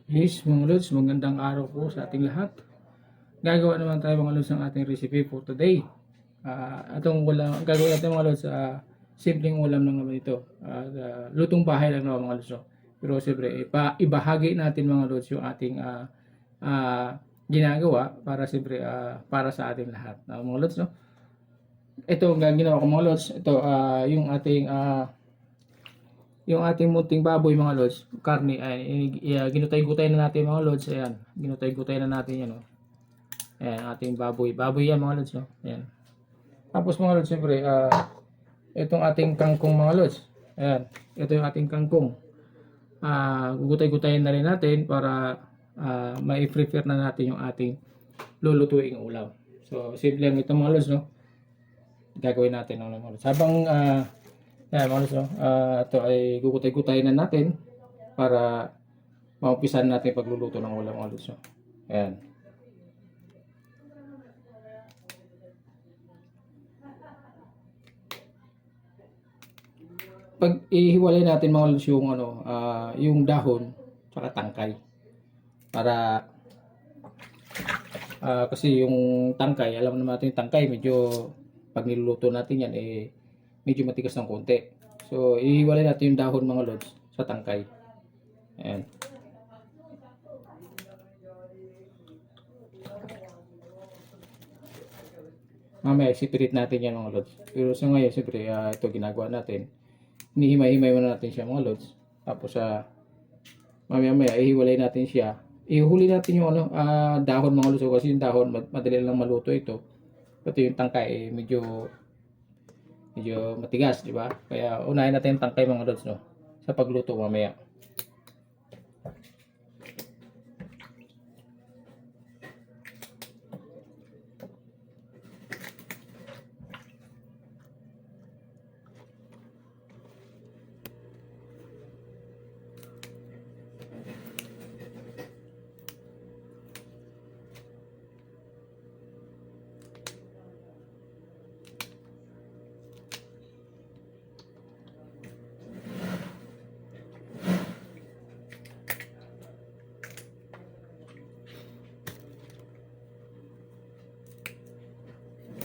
Yes, mga lods, magandang araw po sa ating lahat. Gagawa naman tayo mga lods ng ating recipe for today. Itong ulam, gagawin natin mga lods, simpleng ulam lang naman ito. Lutong bahay lang naman mga lods. No? Pero siyempre, ibahagi natin mga lods yung ating ginagawa para siyempre para sa ating lahat. Mga lods, no? Ito ang ginawa ko mga lods. Ito yung ating munting baboy mga lods, karne ay ginutay-gutay na natin mga lods. Ayan, ginutay-gutay na natin yan, oh. Ayan, ating baboy. Baboy yan mga lods, no. Ayan. Tapos mga lods, siyempre, itong ating kangkong mga lods. Ayan, ito yung ating kangkong. Gugutay-gutayin na rin natin para mai-prepare na natin yung ating lulutuing ulam. So, simple lang ito mga lods, no. Gagawin natin ng mga lods. Habang yan mga lods, no? Ito ay gugutay-gutay na natin para maumpisan natin pagluluto ng ulam mga lods, no? Ayan. Pag ihiwalay natin mga lods yung yung dahon tsaka tangkay para kasi yung tangkay, alam naman natin yung tangkay medyo pag niluluto natin yan medyo matigas ng konti. So, ihiwalay natin yung dahon mga lods sa tangkay. Ayan. Mamaya, separate natin yan mga lods. Pero sa ngayon, siyempre, ito ginagawa natin. Hinihimay-himay muna natin siya mga lods. Tapos, mamaya, ihiwalay natin siya. Ihuli natin yung dahon mga lods. Kasi yung dahon, madali lang maluto ito. Pati yung tangkay, medyo matigas, di ba? Kaya unahin natin yung tangkay mga lods, no? Sa pagluto mamaya.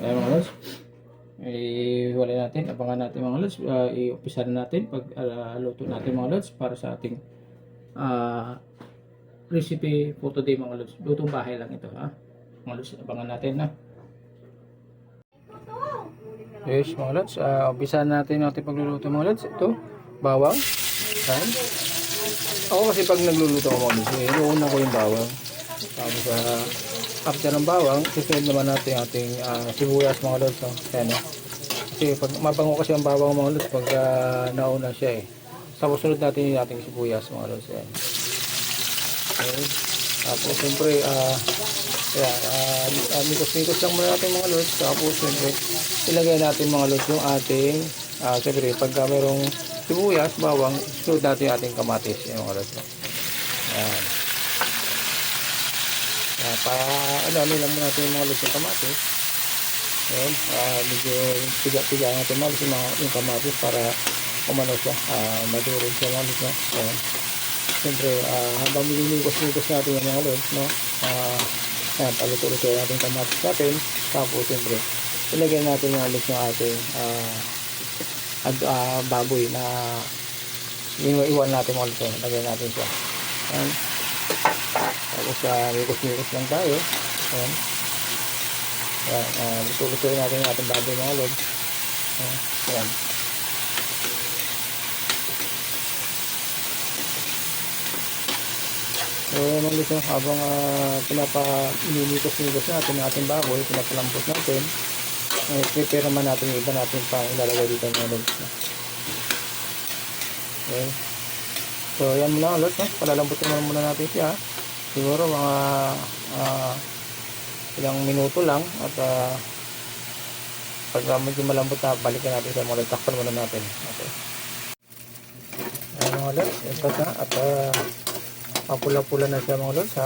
Ayan mga lods, iwalay natin, abangan natin mga lods, i-umpisa na natin pag luto natin mga lods para sa ating recipe for today mga lods. Lutong bahay lang ito, ha mga lods, abangan natin na. Yes mga lods, umpisa natin natin pagluluto mga lods. Ito, bawang. Ayan. Ako kasi pag nagluluto ako mga lods, inuuna ko yung bawang. Tapos after ng bawang, susunod naman natin ating sibuyas mga lods, no? Ayan, no? Kasi pag mabango kasi ang bawang mga lods pag nauna siya, tapos sunod natin yung ating sibuyas mga lods. Ayan. Okay. Tapos siyempre mikos-mikos lang muna natin mga lods. Tapos siyempre ilagay natin mga lods yung ating siyempre pag mayroong sibuyas, bawang, sunod natin yung ating kamatis. Ayan mga lods, no? Ayan. Ano lang muna natin yung mga lods ng kamatis. Ayan, medyo tiga-tiga natin mga lods yung kamatis para umano siya, madurog siya mga lods, no? Ayan. Siyempre, habang nililigos-ligos natin yung mga lods, no? Ayan, paluto-luto natin yung kamatis natin. Tapos siyempre, ilagay natin yung lods ng ating baboy na iwan natin mga lods, ilagay natin siya. Ayan. Tapos mikos-mikos lang tayo. Ayan. Ayan, luto-lutoin natin yung ating baboy mga lods. Ayan. So mga lods, habang pinapa-mikos-mikos natin yung ating baboy, pinapalambot natin, prepare naman natin yung iba natin pang ilalagay dito mga lods. Okay. So yan muna lods, palalambutin muna natin siya. Siguro mga ilang minuto lang at pag medyo malambot na, balikan natin sa mga lods. Takpan muna natin. Okay. Ayan mga lods, ito na at mapula-pula na siya mga lods sa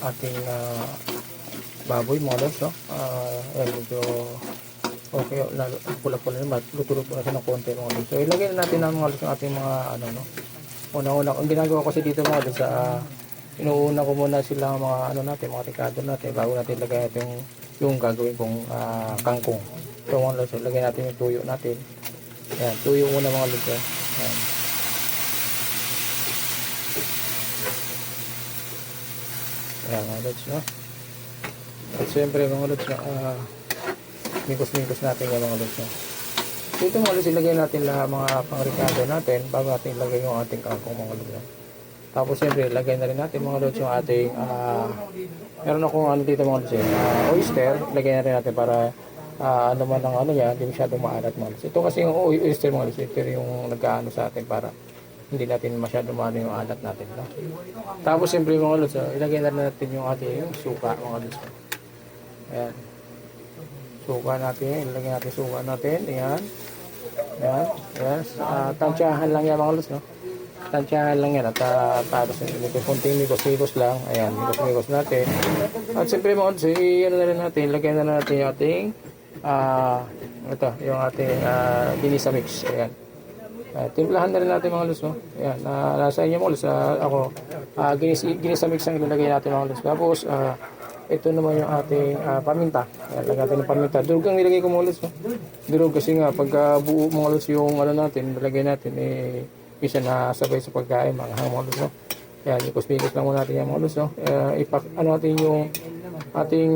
ating baboy mga lods, no? Ayan, medyo okay, pula-pula na, luto-luto na siya ng konti mga lods. So ilagay na natin ang mga lods ng ating mga no? Unang-unang, ang ginagawa ko kasi dito mga lods sa inuuna ko muna sila mga ano natin, mga ricado natin bago natin lagay natin yung gagawin kong kangkong. So mga lods, lagay natin yung tuyo natin. Ayan, tuyo muna mga lods. Ayan. Ayan mga lods, no? At syempre mga lods, mikos-mikos natin yung mga lods, no? Dito mga lods, ilagay natin lahat mga pang-ricado natin bago natin ilagay yung ating kangkong mga lods, no? Tapos syempre, ilagay na rin natin mga lods yung ating meron akong ano dito mga lods, oyster. Ilagay na rin natin para ano man ang ano yan, hindi masyadong maalat mga lods. Ito kasi yung oyster mga lods, ito yung nag-ano sa atin para hindi natin masyadong maano yung alat natin, no? Tapos syempre mga lods, ilagay na rin natin yung ating suka mga lods. Ayan. Suka natin, ilagay natin suka natin. Ayan. Ayan. Yes. Tansyahan lang yan mga lods, no? Tansyahan lang yan at tapos kunting mikos-mikos lang. Ayan, mikos-mikos natin. At siyempre mga lods, ano na rin natin, lagyan na natin yung ating ito, yung ating ginisa mix. Ayan. Timplahan na rin natin mga lods, no? Ayan, nasa inyo mga lods, ako ginisa mix ang ilalagay natin mga lods. Tapos ito naman yung ating paminta. Ayan, lagyan natin ng paminta. Durog ang nilagay ko mga lods, no? Durog kasi nga pagka buo mga lods yung ano natin, nilagay natin isa na sabay sa pagkain, mga mga lods, no? Ayan, ikos-mikos lang muna natin yung mga lods, no? Ano natin yung ating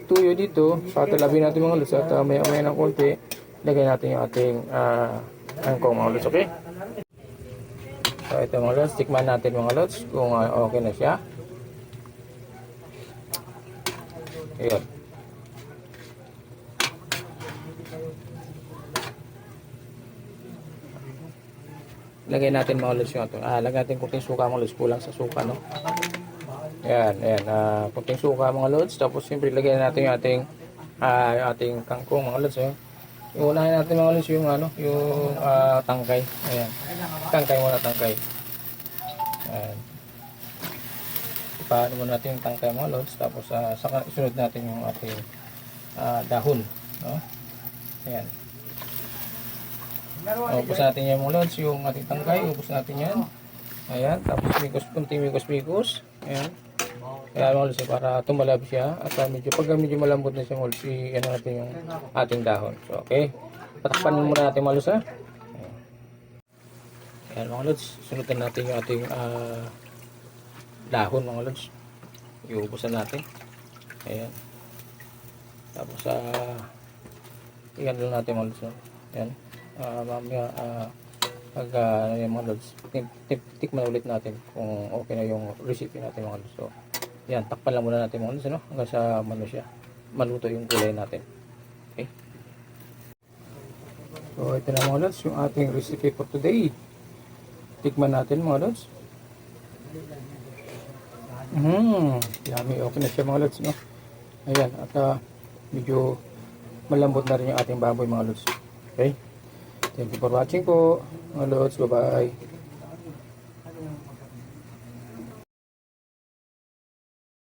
tuyo dito, patalabi natin mga lods at maya-maya ng konti, lagay natin yung ating kangkong mga lods, okay? So ito mga lods, tikman natin mga lods kung okay na siya. Ayan. Lagay natin mga lods yung ito. Lagay natin kunting suka mga lods, kulang sa suka, no? Ayan, ayan. Kunting suka mga lods. Tapos siyempre lagay natin yung ating kangkong mga lods, eh. Iunahin natin mga lods yung yung tangkay. Ayan. Tangkay muna, tangkay. Ayan. Ipaano muna natin yung tangkay mga lods. Tapos saka isunod natin yung ating dahon, no? Ayan. Ubus natin yan mga lods, yung ating tangkay, ubus natin yan. Ayan, tapos kunting mikos-mikos. Ayan. Kaya mga lods, para tumalab siya. At pag medyo malambot na siya mga lods, ano natin yung ating dahon. So, okay. Patakpan muna natin mga lods, ha. Ayan mga lods, sunutan natin yung ating dahon mga lods. Iubusan natin. Ayan. Tapos, iyan lang natin mga lods. Ayan. Mamaya pag yung mga lods, tikman ulit natin kung okay na yung recipe natin mga lods. So yan, takpan lang muna natin mga lods, no? Hanggang sa maluto yung gulay natin. Okay, so ito na mga lods yung ating recipe for today. Tikman natin mga lods. Yummy, okay na siya mga lods, no? Ayan, at medyo malambot na rin yung ating baboy mga lods. Okay, thank you for watching po mga lods. Bye bye.